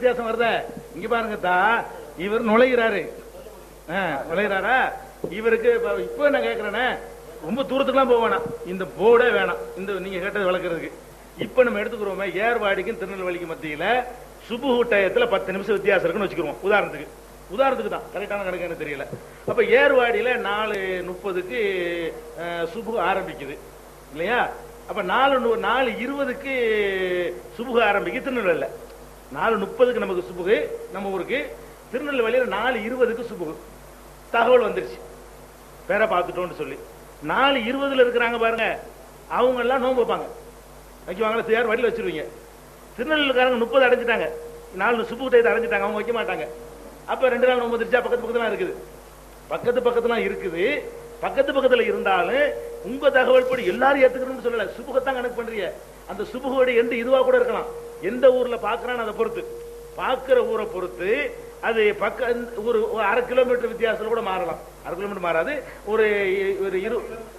வித்தியாசம் வருத. இங்க பாருங்க தா, இவர் நுழைகிறாரு, நுழைகிறாரா, இவருக்கு இப்ப நான் கேட்கிறேனே, ரொம்ப தூரத்துக்குலாம் போக வேணாம், இந்த போர்டே வேணாம், இந்த நீங்க கேட்டது வளர்க்கறதுக்கு. இப்ப நம்ம எடுத்துக்கிறோமே, ஏர்வாடிக்கும் திருநெல்வேலிக்கும் மத்தியில சுபுஹு டயத்துல 10 நிமிஷம் வித்தியாசம் இருக்குன்னு வச்சுக்கிறோம். உதாரணத்துக்கு தான், கரெக்டான கணக்கு எனக்கு தெரியல. அப்ப ஏர்வாடியில 4:30க்கு சுபுஹு ஆரம்பிக்குது இல்லையா? அப்ப 4:20க்கு சுபுஹு ஆரம்பிக்குது திருநெல்வேலியில. 4:30க்கு நமக்கு சுபுஹு நம்ம ஊருக்கு, திருநெல்வேலியில 4:20க்கு சுபுஹு. தகவல் வந்துருச்சு, பேர பார்த்துட்டோம்னு சொல்லி. 4:20 இருக்கிறாங்க பாருங்க, அவங்க எல்லாம் நோன்பு வைப்பாங்க, வைக்குவாங்களா? சேர் வழியில் வச்சிருவீங்க. திருநெல்வேலிக்காரங்க 30 அடைஞ்சிட்டாங்க, 4 சுபுஹு டயத்தை அடைஞ்சிட்டாங்க, அவங்க வைக்க மாட்டாங்க. அப்ப 2 நாள் நோன்பு வந்துருச்சா? பக்கத்துல இருக்குது, பக்கத்துல இருந்தாலும் உங்க தகவல் படி எல்லாரும் ஏத்துக்கணும்னு சொல்லல, சுபுகத்தான் கணக்கு பண்றீங்க. அந்த சுபுகோட எந்த இதுவா கூட இருக்கலாம், எந்த ஊர்ல பாக்குறான்னு அதை பொறுத்து, பாக்குற ஊரை பொறுத்து அது ஒரு 1/2 கிலோமீட்டர் வித்தியாசத்துல கூட மாறலாம். 1/2 கிலோமீட்டர் மாறாது, ஒரு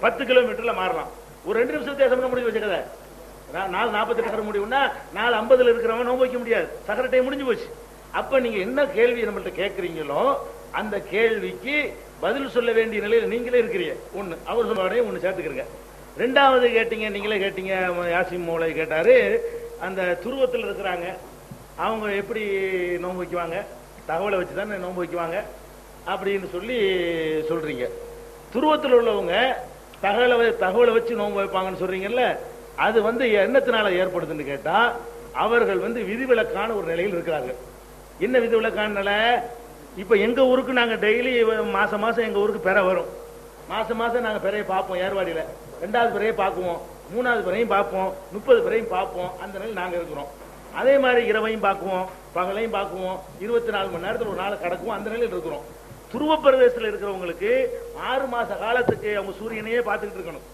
10 கிலோமீட்டர்ல மாறலாம். ஒரு 2 நிமிஷம் வித்தியாசம் முடிஞ்சு வச்சுக்கத. 4:48 முடியும்னா 4:50 இருக்கிறவங்க நோன்பு வைக்க முடியாது, சகர டைம் முடிஞ்சு போச்சு. அப்ப நீங்க என்ன கேள்வி நம்மள்ட்ட கேட்கறீங்களோ அந்த கேள்விக்கு பதில் சொல்ல வேண்டிய நிலையில் நீங்களே இருக்கிறீங்க. ஒண்ணு அவர் சொல்ல ஒண்ணு சேர்த்துக்கிறீங்க. 2வது கேட்டீங்க, நீங்களே கேட்டீங்க, யாசிம் மௌலை கேட்டாரு, அந்த துருவத்தில் இருக்கிறாங்க அவங்க எப்படி நோன்பு வைக்குவாங்க, தகவலை வச்சுதான் நோன்பு வைக்குவாங்க அப்படின்னு சொல்றீங்க. துருவத்தில் உள்ளவங்க தகவலை வச்சு நோன்பு வைப்பாங்கன்னு சொல்றீங்கல்ல, அது என்னத்தினால ஏற்படுதுன்னு கேட்டா, அவர்கள் விதிவிலக்கான ஒரு நிலையில் இருக்கிறார்கள். என்ன விதிவிலக்கான நிலை? இப்ப எங்க ஊருக்கு நாங்க டெய்லி மாசம் எங்க ஊருக்கு பெற வரும், மாசம் நாங்க பெறையை பார்ப்போம், ஏர்வாடியில 2வது பெறையை பார்க்குவோம், 3வது பெறையும் பார்ப்போம், 30 பெறையும் பார்ப்போம். அந்த நிலையில் நாங்க இருக்கிறோம். அதே மாதிரி இரவையும் பார்க்குவோம், பகலையும் பார்க்குவோம், 24 மணி நேரத்தில் ஒரு நாள் கடக்குவோம், அந்த நிலையில் இருக்கிறோம். துருவ பிரதேசத்தில் இருக்கிறவங்களுக்கு 6 மாச காலத்துக்கு அவங்க சூரியனையே பார்த்துக்கிட்டு இருக்கணும்,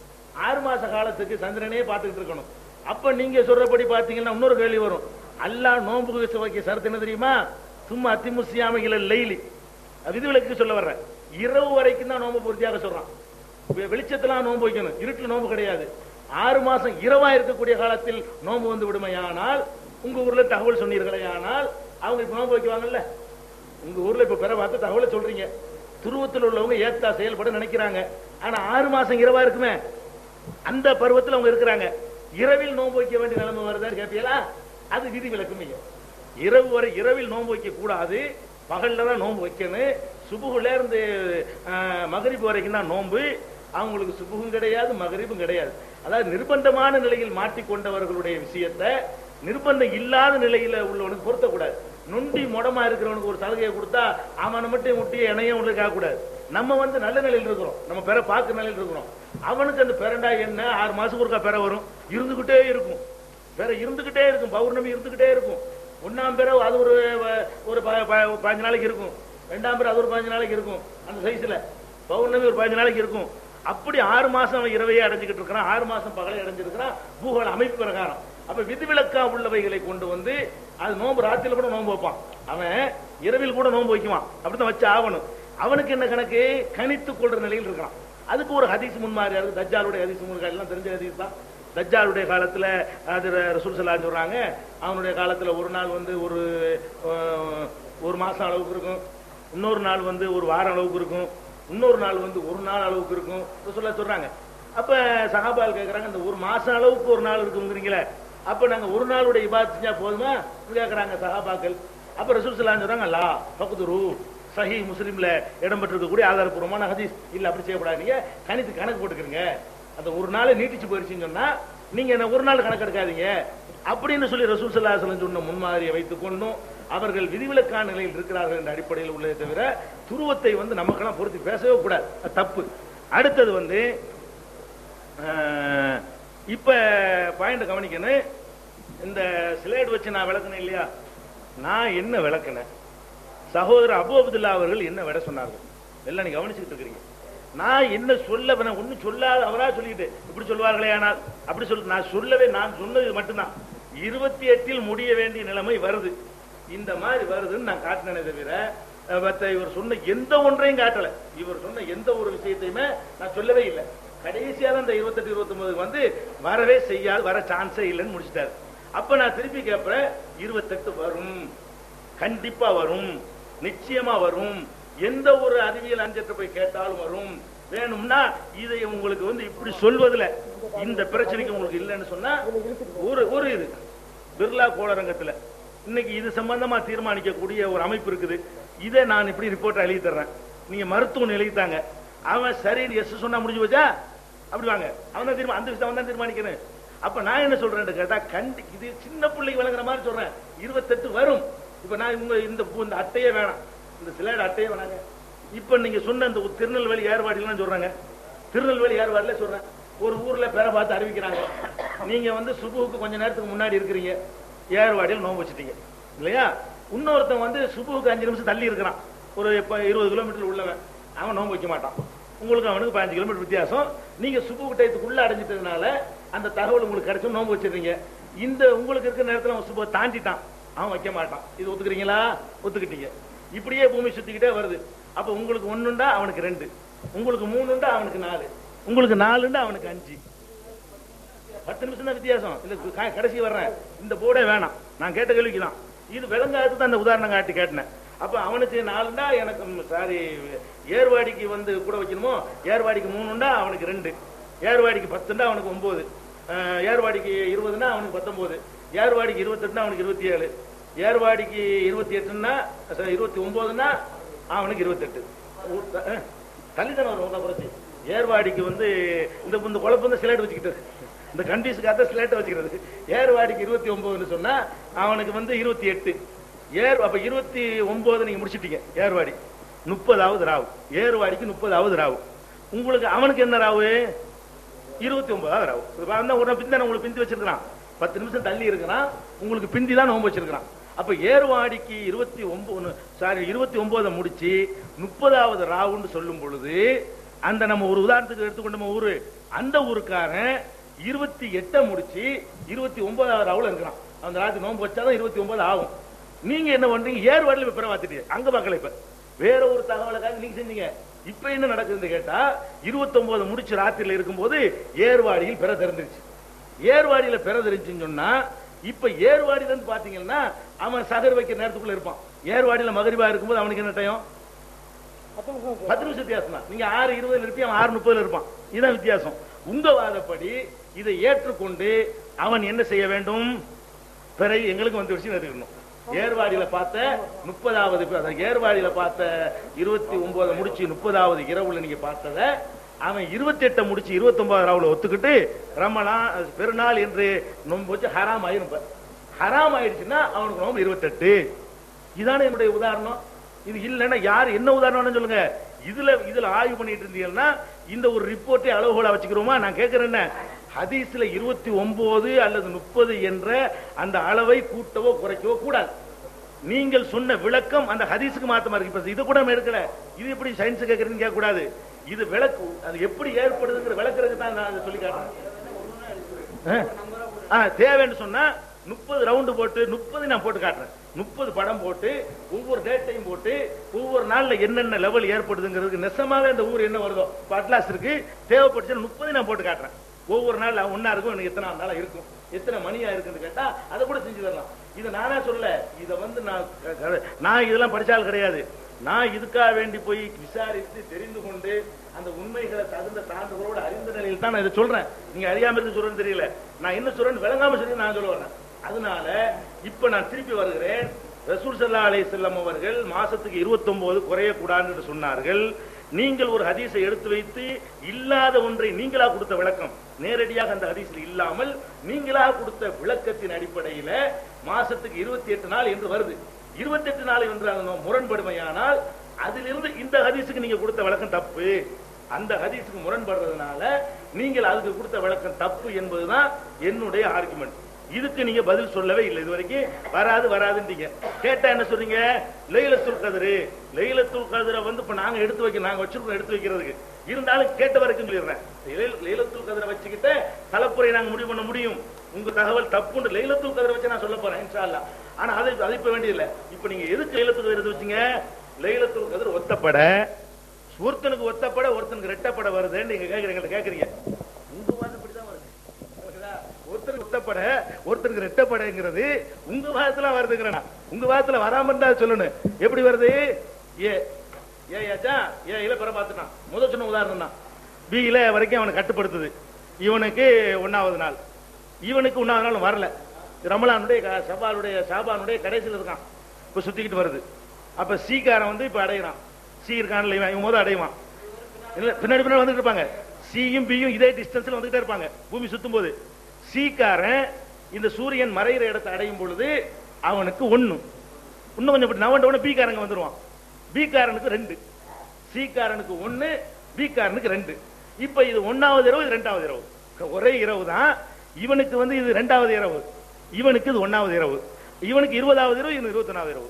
6 மாச காலத்துக்கு சந்திரனையே பார்த்துக்கிட்டு இருக்கணும். அப்ப நீங்க சொல்றபடி பாத்தீங்கன்னா இன்னொரு கேள்வி வரும், அல்லாஹ் நோன்பு வைக்க சரத்து என்ன தெரியுமா? சும்மா அத்திமுசியாமைகள லைலி, விதிவிலக்கு சொல்ல வர்ற, இரவு வரைக்கும் தான் நோன்பு பூர்த்தியாக சொல்றான். வெளிச்சத்தெல்லாம் நோன்பு வைக்கணும், இருட்டில் நோன்பு கிடையாது. 6 மாசம் இரவா இருக்கக்கூடிய காலத்தில் நோன்பு விடுமையானால், உங்க ஊர்ல தகவல் சொன்னீர்களே, ஆனால் அவங்க இப்ப நோன்பு வைக்குவாங்கல்ல. உங்க ஊர்ல இப்ப பெற பார்த்து தகவலை சொல்றீங்க, துருவத்தில் உள்ளவங்க ஏத்தா செயல்பட நினைக்கிறாங்க. ஆனா 6 மாசம் இரவா இருக்குமே, அந்த பருவத்தில் அவங்க இருக்கிறாங்க. இரவில் நோன்பு வைக்க வேண்டிய நிலைமை வருதான்னு கேட்பீங்களா? அது விதி விலக்கும். இரவில் நோன்பு வைக்க கூடாது, பகல்ல தான் நோன்பு வைக்கணும். சுபுகுல இருந்து மகரிப் வரைக்கும் தான் நோன்பு. அவங்களுக்கு சுபுகும் கிடையாது, மகரிபும் கிடையாது. அதாவது நிர்பந்தமான நிலையில் மாட்டிக்கொண்டவர்களுடைய விஷயத்தை நிர்பந்தம் இல்லாத நிலையில உள்ளவனுக்கு பொருத்தக்கூடாது. நொண்டி மொடமா இருக்கிறவனுக்கு ஒரு சலுகையை கொடுத்தா அவனை மட்டும் முட்டிய இணையம் உள்ள காக்கூடாது. நம்ம நல்ல நிலையில் இருக்கிறோம், நம்ம பெற பார்க்க நிலையில் இருக்கிறோம். அவனுக்கு அந்த பெறண்டா என்ன 6 மாசத்துக்கு ஒருக்கா பெற வரும், இருந்துகிட்டே இருக்கும், பௌர்ணமி இருந்துகிட்டே இருக்கும். 1ஆம் பெற அது ஒரு 15 நாளைக்கு இருக்கும், 2ஆம் பெற அது ஒரு 15 நாளைக்கு இருக்கும். அந்த சைஸ்ல பௌர்ணமி ஒரு 15 நாளைக்கு இருக்கும். அப்படி 6 மாசம் அவன் இரவையே அடைஞ்சுக்கிட்டு இருக்கிறான், 6 மாசம் பகலை அடைஞ்சிருக்கிறான் பூகோள அமைப்பு பிரகாரம். அப்ப விதிவிலக்கா உள்ளவைகளை கொண்டு அது நோன்பு ராத்திரில கூட நோன்பு வைப்பான், அவன் இரவில் கூட நோன்பு வைக்குவான். அப்படித்தான் வச்சு ஆகணும். அவனுக்கு என்ன கணக்கு? கணித்துக் கொள்ற நிலையில் இருக்கிறான். அதுக்கு ஒரு ஹதீஸ் முன்மாதிரியா இருக்கு, தஜ்ஜாலுடைய ஹதீஸ் எல்லாம் தெரிஞ்ச ஹதீஸ் தான். தஜ்ஜாலுடைய காலத்துல அது ரசூல் ஸல்லல்லாஹு அலைஹி சொல்றாங்க, அவனுடைய காலத்துல ஒரு நாள் ஒரு மாசம் அளவுக்கு இருக்கும், இன்னொரு நாள் ஒரு வாரம் அளவுக்கு இருக்கும், இன்னொரு நாள் ஒரு நாள் அளவுக்கு இருக்கும் சொல்றாங்க. அப்ப சஹாபாக்கள் கேட்கறாங்க, இந்த ஒரு மாசம் அளவுக்கு ஒரு நாள் இருக்குங்கிறீங்களே, அப்ப நாங்க ஒரு நாளுடைய இபாதத் செஞ்சா போதுமா கேட்கறாங்க சஹாபாக்கள். அப்ப ரசூல் ஸல்லல்லாஹு அலைஹி சொல்றாங்க, லா ஃபக்துரு, சஹீஹ் முஸ்லிம்ல இடம்பெற்றிருக்கக்கூடிய ஆதாரப்பூர்வமான ஹதீஸ், இல்ல அப்படி செய்யக்கூடாது, நீங்க கணக்கு போட்டுக்கிறீங்க. அந்த ஒரு நாள் நீட்டிச்சு போயிருச்சுன்னு சொன்னா நீங்க என்ன ஒரு நாள் கணக்கு எடுக்காதீங்க அப்படின்னு சொல்லி ரசூல் ஸல்லல்லாஹு அலைஹி வஸல்லம் சொன்ன முன்மாதிரியை வைத்துக் கொண்டும் அவர்கள் விதிவிலக்கான நிலையில் இருக்கிறார்கள் என்ற அடிப்படையில் உள்ளதை தவிர துருவத்தை நமக்கெல்லாம் பொறுத்து பேசவே கூடாது, தப்பு. அடுத்தது இப்ப பாயிண்ட் கவனிக்கணும். இந்த ஸ்லைடு வச்சு நான் விளக்கணும் இல்லையா, நான் என்ன விளக்கினேன், சகோதரர் அபு அப்துல்லா அவர்கள் என்ன விட சொன்னார்கள் எல்லாம் நீங்க கவனிச்சுட்டு இருக்கிறீங்க. நான் என்ன சொல்ல ஒன்னும் சொல்லாத அவரா சொல்லிட்டு இப்படி சொல்வார்களே, ஆனால் அப்படி நான் சொல்லவே, நான் சொன்னது மட்டும்தான் 28 முடிய வேண்டிய நிலைமை வருது, இந்த மாதிரி வருதுன்னு நான் காட்டினே தவிர இவர் சொன்ன எந்த ஒன்றையும் காட்டல. இவர் சொன்ன எந்த ஒரு விஷயத்தையுமே நான் சொல்லவே இல்லை. கடைசியா தான் இந்த 28 29 வரவே செய்யாது, வர சான்ஸே இல்லைன்னு முடிச்சிட்டாரு. அப்ப நான் திருப்பி கேட்பேன், 28 வரும், கண்டிப்பா வரும், நிச்சயமா வரும். எந்த ஒரு அறிவியல் அஞ்சத்தை போய் கேட்டாலும் வரும். வேணும்னா இதை உங்களுக்கு இப்படி சொல்வதில் இந்த பிரச்சனைக்கு உங்களுக்கு இல்லைன்னு சொன்னா ஒரு இது பிர்லா கோளரங்கத்தில் இன்னைக்கு இது சம்பந்தமா தீர்மானிக்கக்கூடிய ஒரு அமைப்பு இருக்குது. இதை நான் இப்படி ரிப்போர்ட் எழுதி தர்றேன், நீங்க மருத்துவம் எழுதித்தாங்க. அவன் சரி எஸ் சொன்னா முடிஞ்சு போச்சா? அப்படி வாங்க, அவன் தான் அந்த விஷயம் அவன் தான் தீர்மானிக்கிறேன். அப்ப நான் என்ன சொல்றேன் கேட்டா, இது சின்ன பிள்ளைக்கு விளங்குற மாதிரி சொல்றேன். 28 வரும். இப்ப நான் இந்த அட்டையே வேணாம், இந்த சிலைடு அட்டையே வேணாங்க. இப்ப நீங்க சொன்ன இந்த திருநெல்வேலி ஏர்வாடிலாம் சொல்றாங்க, திருநெல்வேலி ஏர்வாடில சொல்றேன், ஒரு ஊர்ல பேரை பார்த்து அறிவிக்கிறாங்க. நீங்க சுபுவுக்கு கொஞ்ச நேரத்துக்கு முன்னாடி இருக்கிறீங்க, ஏர்வாடியில் நோம்பு வச்சுட்டீங்க இல்லையா? இன்னொருத்தன் சுபுவுக்கு 5 நிமிஷம் தள்ளி இருக்கிறான், ஒரு 20 கிலோமீட்டர் உள்ளவன், அவன் நோம்பு வைக்க மாட்டான். உங்களுக்கு அவனுக்கு 15 கிலோமீட்டர் வித்தியாசம். நீங்க சுபுக்கு டயத்துக்குள்ள அடைஞ்சிட்டதுனால அந்த தகவல் உங்களுக்கு கிடைச்சும் நோம்பு வச்சிருக்கீங்க. இந்த உங்களுக்கு இருக்கிற நேரத்தில் அவன் சுப தாண்டிட்டான், அவன் வைக்க மாட்டான். இது ஒத்துக்கிறீங்களா? ஒத்துக்கிட்டீங்க. இப்படியே பூமி சுத்திக்கிட்டே வருது. அப்ப உங்களுக்கு 1 அவனுக்கு 2, உங்களுக்கு 3 அவனுக்கு 4, உங்களுக்கு 4 அவனுக்கு 5. 10 நிமிஷம் தான் வித்தியாசம். இல்ல கடைசி வர்றேன், இந்த போர்டே வேணாம், நான் கேட்ட கேள்விக்கு தான் இது விளங்காது தான் அந்த உதாரணம் காட்டி கேட்டேன். அப்ப அவனுக்கு 4 எனக்கு சாரி ஏர்வாடிக்கு கூட வைக்கணுமோ, ஏர்வாடிக்கு 3 அவனுக்கு 2, ஏர்வாடிக்கு 10 அவனுக்கு 9, ஏர்வாடிக்கு 20 அவனுக்கு 19, ஏர்வாடிக்கு 28 அவனுக்கு 27, ஏர்வாடிக்கு 28 29 அவனுக்கு 28. தள்ளிதான வரும் குறைச்சி. ஏர்வாடிக்கு இந்த குழப்பம் ஸ்லேட் வச்சுக்கிட்டது, இந்த கண்டிஷனுக்காக ஸ்லேட் வச்சுக்கிறது. ஏர்வாடிக்கு 29 சொன்னா அவனுக்கு 28. அப்ப 29 நீங்க முடிச்சிட்டீங்க. ஏர்வாடி 30வது ராவு, ஏர்வாடிக்கு 30வது ராவு. உங்களுக்கு அவனுக்கு என்ன ராவு? 29வது ராவு. உங்களுக்கு பிந்தி வச்சிருக்கான், 10 நிமிஷம் தள்ளி இருக்கிறான், உங்களுக்கு பிந்தி தான் நோம்பு வச்சிருக்கான். அப்ப ஏர்வாடிக்கு 29 முடிச்சு 30வது ராவுன்னு சொல்லும் பொழுது, அந்த நம்ம ஒரு உதாரணத்துக்கு எடுத்துக்கொண்ட ஊரு, அந்த ஊருக்காரன் 28 முடிச்சு 29வது ராவுல இருக்கிறான். அந்த ராத்திரி நோம்பு வச்சாதான் 29 ஆகும். நீங்க என்ன பண்றீங்க? ஏர்வாடியில் பிற பார்த்துட்டீங்க, அங்க பார்க்கல. இப்ப வேற ஒரு தகவலுக்காக நீங்க செஞ்சீங்க. இப்ப என்ன நடக்குதுன்னு கேட்டா, 29 முடிச்சு ராத்திரில இருக்கும்போது ஏர்வாடியில் பிற தெரிஞ்சிருச்சு. ஏர்வாடியில பிற தெரிஞ்சுன்னு சொன்னா, இப்ப ஏர்வாடியில இருந்து பாத்தீங்கன்னா அவன் சகர் வைக்கிற நேரத்துக்குள்ள இருப்பான். ஏர்வாடியில மகரிபா இருக்கும்போது அவனுக்கு என்ன டைம்? 10 நிமிஷம் வித்தியாசம் தான். நீங்க 6:20 இருப்பி, அவன் 6:30 இருப்பான். இதுதான் வித்தியாசம். உங்க வாதப்படி இதை ஏற்றுக்கொண்டு அவன் என்ன செய்ய வேண்டும்? பிறகு எங்களுக்கு விஷயம் எடுக்கணும். ஏர்வாடியில பார்த்த 30வது, ஏர்வாடியில பார்த்த 29 முடிச்சு 30வது இரவுல நீங்க பார்த்தத அவன் 28 முடிச்சு 29வது இரவுல ஒத்துக்கிட்டு ரமலான் பெருநாள் என்று நோன்பு வச்சு ஹராம் ஆயிரும். ஹராம் ஆயிடுச்சுன்னா அவனுக்கு நோம்பு 28. இதான என்னுடைய உதாரணம். இது இல்லைன்னா யாரு என்ன உதாரணம்னு சொல்லுங்க. இதுல ஆய்வு பண்ணிட்டு இருந்தீங்கன்னா இந்த ஒரு ரிப்போர்ட்டை அளவுகோலா வச்சுக்கிறோமா? நான் கேட்கிறேன், ஹதீஸ்ல 29 அல்லது 30 என்ற அந்த அளவை கூட்டவோ குறைக்கவோ கூடாது. நீங்கள் சொன்ன விளக்கம் அந்த ஹதீஸுக்கு மாத்தமா இருக்கு. இப்ப இது கூட எடுக்கல, இது எப்படி சயின்ஸ் கேட்கறதுன்னு கேட்க கூடாது. இது விளக்கு, அது எப்படி ஏற்படுதுங்கிற விளக்குறதுக்கு தான் நான் சொல்லி காட்டுறேன். தேவைன்னு சொன்னா 30 ரவுண்டு போட்டு 30 நான் போட்டு காட்டுறேன். 30 படம் போட்டு ஒவ்வொரு டேட்டையும் போட்டு ஒவ்வொரு நாள்ல என்னென்ன லெவல் ஏற்படுதுங்கிறதுக்கு நெசமாவே அந்த ஊர் என்ன வருதோ அட்லாஸ் இருக்கு. தேவைப்பட்டுச்சு 30 நான் போட்டு காட்டுறேன். ஒவ்வொரு நாள் ஒன்னா இருக்கும், எனக்கு எத்தனை நாளா இருக்கும், எத்தனை மணியா இருக்குன்னு கேட்டா அதை கூட செஞ்சு தரலாம். இதை நானா சொல்ல, இதை நான் இதெல்லாம் படிச்சால் கிடையாது. நான் இதுக்காக வேண்டி போய் விசாரித்து தெரிந்து கொண்டு அந்த உண்மைகளை தகுந்த சான்றுகளோடு அறிந்த நிலையில் தான் நான் இதை சொல்றேன். நீங்க அறியாம இருந்து சொல்றேன்னு தெரியல, நான் என்ன சொல்றேன்னு விளங்காம சொல்லி நான் சொல்ல வரேன். அதனால இப்ப நான் திருப்பி வருகிறேன். ரசூல் ஸல்லல்லாஹு அலைஹி வஸல்லம் அவர்கள் மாசத்துக்கு 29 குறையக்கூடாதுன்னு சொன்னார்கள். நீங்கள் ஒரு ஹதீஸை எடுத்து வைத்து இல்லாத ஒன்றை நீங்களா கொடுத்த விளக்கம், நேரடியாக அந்த ஹதீஸில் இல்லாமல் நீங்களா கொடுத்த விளக்கத்தின் அடிப்படையில மாசத்துக்கு 28 நாள் என்று வருது. 28 நாள் என்று முரண்படுமையானால் அதிலிருந்து இந்த ஹதீஸுக்கு நீங்க கொடுத்த விளக்கம் தப்பு. அந்த ஹதீஸுக்கு முரண்படுறதுனால நீங்கள் அதுக்கு கொடுத்த விளக்கம் தப்பு என்பதுதான் என்னுடைய ஆர்குமெண்ட். இதுக்கு நீங்க பதில் சொல்லவே இல்லை. இது வரைக்கும் வராதுன்றீங்க. கேட்டா என்ன சொல்றீங்க? லைலத்துல் கத்ர். லைலத்துல் கத்ரை இப்ப நாங்க வச்சிருக்கோம் எடுத்து வைக்கிறதுக்கு. இருந்தாலும் கேட்ட வரைக்கும் சொல்லிடுறேன். லைலத்துல் கத்ரை வச்சுக்கிட்ட கலப்புரை நாங்க முடிவு பண்ண முடியும். உங்க தகவல் தப்புன்னு லைலத்துல் கத்ரை வச்சு நான் சொல்ல போறேன் இன்ஷா அல்லாஹ். ஆனா அதை இப்ப வேண்டியதில்லை. இப்ப நீங்க எதுக்கு லைலத்துல் கத்ர் வச்சீங்க? லைலத்துல் கத்ர் ஒத்தப்பட, ஒருத்தனுக்கு ஒத்தப்பட ஒருத்தனுக்கு ரெட்டப்பட வருதுன்னு நீங்க கேக்குறீங்க. உங்க வாதப்படிதான் வருது. ஒருத்தருக்கு ஒத்தப்படை, ஒருத்தருக்கு ரெட்டப்படைங்கிறது உங்க வாதத்துல வருதுங்கிறா. உங்க வாதத்துல வராம இருந்தா சொல்லணும். எப்படி வருது? ஏல பிற பார்த்துட்டான். முதல் சொன்ன உதாரணம் தான். பியில வரைக்கும் அவனை கட்டுப்படுத்துது. இவனுக்கு 1வது நாள், இவனுக்கு 1வது நாள் வரல. ரமலானுடைய ஷாபானுடைய கடைசியில் இருக்கான். இப்ப சுத்திக்கிட்டு வருது. அப்ப சீக்காரன் வந்து இப்ப அடையிறான். சி இருக்கான்ல, இவன் முதல் அடைவான். இல்ல பின்னாடி பின்னாடி வந்துட்டு இருப்பாங்க. சியும் பியும் இதே டிஸ்டன்ஸ்ல வந்துகிட்டே இருப்பாங்க பூமி சுத்தும் போது. சீக்காரன் இந்த சூரியன் மறைகிற இடத்தை அடையும் பொழுது அவனுக்கு 1, இன்னும் கொஞ்சம் நவண்ட பி காரங்க வந்துருவான். பி காரனுக்கு 2, சி காரனுக்கு 1, பி காரனுக்கு 2. இப்ப இது 1வது இரவு, இது 2வது இரவு, ஒரே இரவு தான். இவனுக்கு வந்து இது 2வது இரவு, இவனுக்கு இது 1வது இரவு. இவனுக்கு 20வது இரவு, இவனுக்கு 21வது இரவு.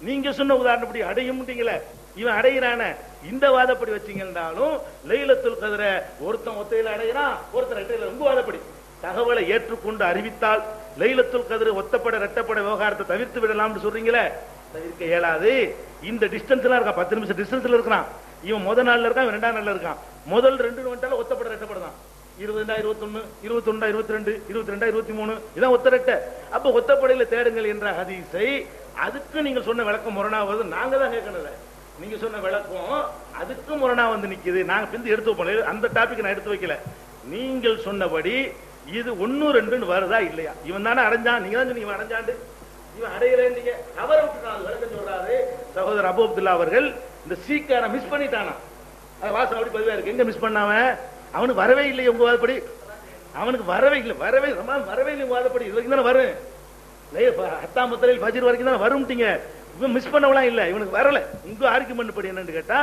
நீங்க சொன்ன உதாரணப்படி அடையும், இவன் அடைகிறான இந்த வாதப்படி வச்சீங்கன்னாலும் லைலத்துல் கத்ர ஒருத்தன் ஒத்தையில அடைகிறான், ஒருத்தன் ரெட்டையில. உங்க வாதப்படி தகவலை ஏற்றுக்கொண்டு அறிவித்தால் லைலத்துல் கத்ர் ஒத்தப்பட ரெட்டப்பட விவகாரத்தை தவிர்த்து விடலாம்னு சொல்றீங்களே, தவிர்க்க இயலாது. இந்த டிஸ்டன்ஸ்ல இருக்கான், 10 நிமிஷம் டிஸ்டன்ஸ்ல இருக்கிறான். இவன் முதல் நாள்ல இருக்கான், இவன் 2வது நாள்ல இருக்கான். முதல் 2 வந்துட்டாலும் ஒத்தப்பட ரெட்டப்பட தான். 20 21 21 22 22 23 இதான் ஒத்த ரெட்டை. அப்ப ஒத்தப்படையில தேடுங்கள் என்ற ஹதீஸை அதுக்கு நீங்க சொன்ன விளக்கம் முரணா வருது. நாங்க தான் கேட்கணும். நீங்க சொன்ன விளக்கம் அதுக்கு முரணா வந்து நிக்குது. நாங்க பிந்து எடுத்து வைப்போம். அந்த டாபிக் நான் எடுத்து வைக்கல. நீங்கள் சொன்னபடி இது 1 2 வருதா இல்லையா? இவன் தானே அடைஞ்சான், நீங்க தான் சொன்னீங்க இவன் அடைஞ்சாண்டு, இவன் அடையல. அவரை விட்டு விளக்கம் சொல்றாரு சகோதரர் அபு அப்துல்லா அவர்கள். இந்த சீக்கார மிஸ் பண்ணிட்டானா, வாசம் அப்படி பதிவா இருக்கு. எங்க மிஸ் பண்ணாம? அவனுக்கு வரவே இல்லை உங்க வாதப்படி. அவனுக்கு வரவே இல்லை, வரவே இல்லை உங்க வாதப்படி. இது வரைக்கும் தானே வரும். ஹத்தாமத்தலில் ஃபஜ்ர் வரைக்கும் தானே வரும்ட்டீங்க. இவன் மிஸ் பண்ணவெல்லாம் இல்ல, இவனுக்கு வரல. உங்க ஆர்குமெண்ட் படி என்னன்னு கேட்டா,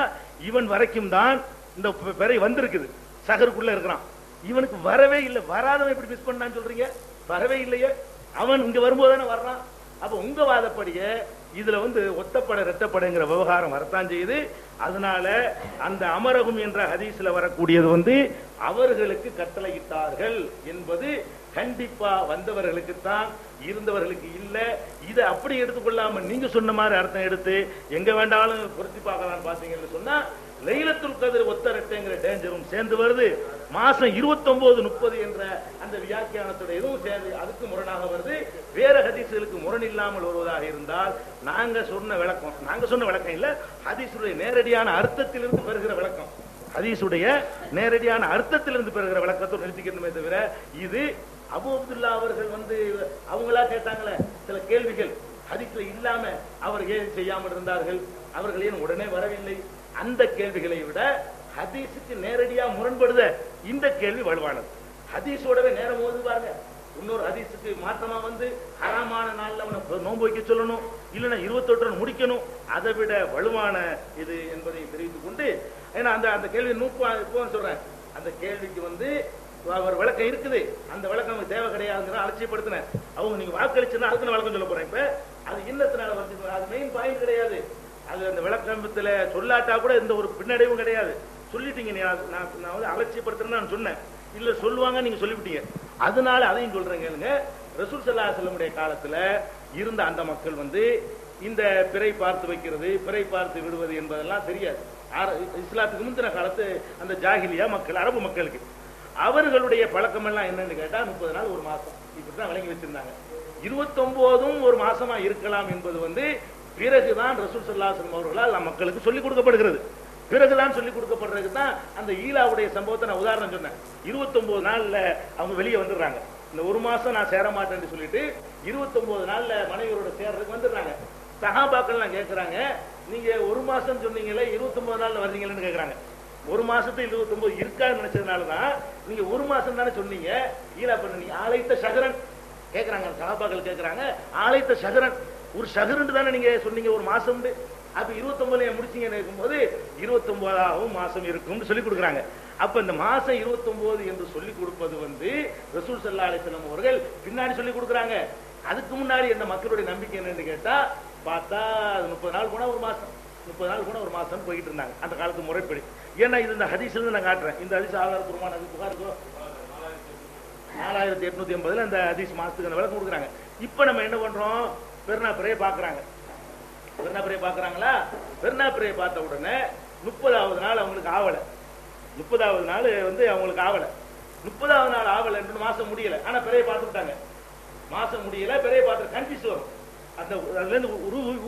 இவன் வரைக்கும் தான் இந்த பிறை வந்திருக்குது, சகருக்குள்ள இருக்கிறான். இவனுக்கு வரவே இல்லை. வராதவன் எப்படி மிஸ் பண்ணான்னு சொல்றீங்க? வரவே இல்லையே, அவன் இங்க வரும்போது தானே வர்றான். அப்ப உங்க வாதப்படிய இதுல வந்து ஒத்தப்பட ரெட்டப்படைங்கிற விவகாரம் வரத்தான் செய்யுது. அதனால அந்த அமரகும் என்ற ஹதீஸ்ல வரக்கூடியது வந்து அவர்களுக்கு கட்டளையிட்டார்கள் என்பது கண்டிப்பா வந்தவர்களுக்கு தான், இருந்தவர்களுக்கு இல்ல. இதை அப்படி எடுத்துக்கொள்ளாம நீங்க சொன்ன மாதிரி அர்த்தம் எடுத்து எங்க வேண்டாலும் பொருத்தி பார்க்கலாம் பாத்தீங்கன்னு சொன்னா லைலத்துல் கத்ர் ஒத்த ரெட்டைங்கிற டேஞ்சரும் சேர்ந்து வருது. மாசம் 29 30 என்ற அந்த வியாக்கியானத்தோட எதுவும் சேர்ந்து அதுக்கு முரணாக வருது. வேற ஹதீஸ்களுக்கு முரண் இல்லாமல் வருவதாக இருந்தால் நாங்க சொன்ன விளக்கம் இல்ல, ஹதீஸுடைய நேரடியான அர்த்தத்திலிருந்து பெறுகிற விளக்கம், ஹதீஸுடைய நேரடியான அர்த்தத்திலிருந்து பெறுகிற விளக்கத்தோடு நிறுத்திக்கணுமே தவிர, இது அபு அப்துல்லா அவர்கள் வந்து அவங்களா கேட்டாங்களே சில கேள்விகள் ஹதீஸ்ல இல்லாம அவர் ஏன் செய்யாமல் இருந்தார்கள், அவர்கள் ஏன் உடனே வரவில்லை, அந்த கேள்விகளை விட ஹதீஸுக்கு நேரடியா முரண்படுத இந்த கேள்வி வலுவானது. ஹதீஸோடவே நேரம் ஓது பாருங்க. இன்னொரு ஹதீஸுக்கு மாற்றமா வந்து ஹராமான நாள்ல அவனை நோன்பு வைக்க சொல்லணும், இல்லைன்னா 28 முடிக்கணும், அதை விட வலுவான இது என்பதை தெரிவித்துக் கொண்டு, ஏன்னா அந்த கேள்வி நூற்பான்னு சொல்றேன். அந்த கேள்விக்கு வந்து அவர் விளக்கம் இருக்குது, அந்த விளக்கம் நமக்கு தேவை கிடையாதுங்கிற அலட்சியப்படுத்தின. அவங்க நீங்க வாக்களிச்சுன்னா அதுக்கு விளக்கம் சொல்ல போறேன். இப்ப அது இன்னத்தினால வந்து அது மெயின் பாயிண்ட் கிடையாது. அது அந்த விளக்கத்துல சொல்லாட்டா கூட எந்த ஒரு பின்னடைவும் கிடையாது. சொல்லிட்டீங்க, நான் வந்து அலட்சியப்படுத்துறேன்னு நான் சொன்னேன், இல்ல சொல்லுவாங்க நீங்க சொல்லிவிட்டீங்க. அதனால அதையும் சொல்றேன் கேளுங்க. ரசூல் ஸல்லல்லாஹு அலைஹி வஸல்லம் காலத்துல இருந்த அந்த மக்கள் வந்து இந்த பிறை பார்த்து வைக்கிறது, பிறை பார்த்து விடுவது என்பதெல்லாம் தெரியாது. இஸ்லாத்துக்கு முந்தின காலத்து அந்த ஜாஹிலியா மக்கள், அரபு மக்களுக்கு அவர்களுடைய பழக்கம் எல்லாம் என்னன்னு கேட்டா 30 நாள் ஒரு மாசம் இப்படிதான் வழங்கி வச்சிருந்தாங்க. 29 ஒரு மாசமா இருக்கலாம் என்பது வந்து பிறகுதான் ரசூல் ஸல்லல்லாஹு அலைஹி வஸல்லம் அவர்களால் மக்களுக்கு சொல்லிக் கொடுக்கப்படுகிறது. பிறகுதான் சொல்லிக் கொடுக்கப்படுறதுக்கு தான் அந்த ஈலாவுடைய சம்பவத்தை நான் உதாரணம் சொன்னேன். 29 நாள்ல அவங்க வெளியே வந்துடுறாங்க. இந்த ஒரு மாசம் நான் சேர மாட்டேன்னு சொல்லிட்டு 29 நாள்ல மனைவியோட சேர்றதுக்கு வந்துடுறாங்க. சஹாபாக்கள் நான் கேட்கிறாங்க, நீங்க ஒரு மாசம் சொன்னீங்களே 29 நாள்ல வர்றீங்களன்னு கேட்கறாங்க. ஒரு மாசத்து 29 இருக்கான்னு நினைச்சதுனாலதான் நீங்க ஒரு மாசம் தானே சொன்னீங்க, ஈலா பண்ணீங்க. ஆலைத்த சகரன் கேட்கறாங்க, சஹாபாக்கள் கேட்கறாங்க, ஆலைத்த சகரன் ஒரு சகரன் தானே நீங்க சொன்னீங்க ஒரு மாசம். அப்ப 29 முடிச்சீங்கன்னு இருக்கும்போது 29ஆவும் மாசம் இருக்கும்னு சொல்லி கொடுக்குறாங்க. அப்ப இந்த மாசம் 29 என்று சொல்லி கொடுப்பது வந்து ரசூல் ஸல்லல்லாஹு அலைஹி வஸல்லம் அவர்கள் பின்னாடி சொல்லி கொடுக்குறாங்க. அதுக்கு முன்னாடி என்ன மக்களுடைய நம்பிக்கை என்னன்னு கேட்டா, பார்த்தா 30 நாள் போனா ஒரு மாசம், 30 நாள் போனா ஒரு மாசம் போயிட்டு இருந்தாங்க அந்த காலத்து முறைப்படி. ஏன்னா இது இந்த ஹதீஸ்ல நான் காட்டுறேன். இந்த ஹதீஸ் ஆதாரபூர்வமான புகாருக்கோ 4880 அந்த ஹதீஸ் மாசத்துக்கு விளக்கம் கொடுக்குறாங்க. இப்ப நம்ம என்ன பண்றோம், பெருநா பிறையை பாக்குறாங்க. பெருநா பிறையை பாக்குறாங்களா, பெருநா பிறையை பார்த்த உடனே 30வது நாள் அவங்களுக்கு ஆவல, 30வது நாள் வந்து அவங்களுக்கு ஆவல. 30வது நாள் ஆவல, 2 மாசம் முடியல, ஆனா பிறையை பார்த்துட்டாங்க. மாசம் முடியல, பிறையை பார்த்து கன்ஃபியூஸ் வரும். அந்த அதுல இருந்து ஊகிக்க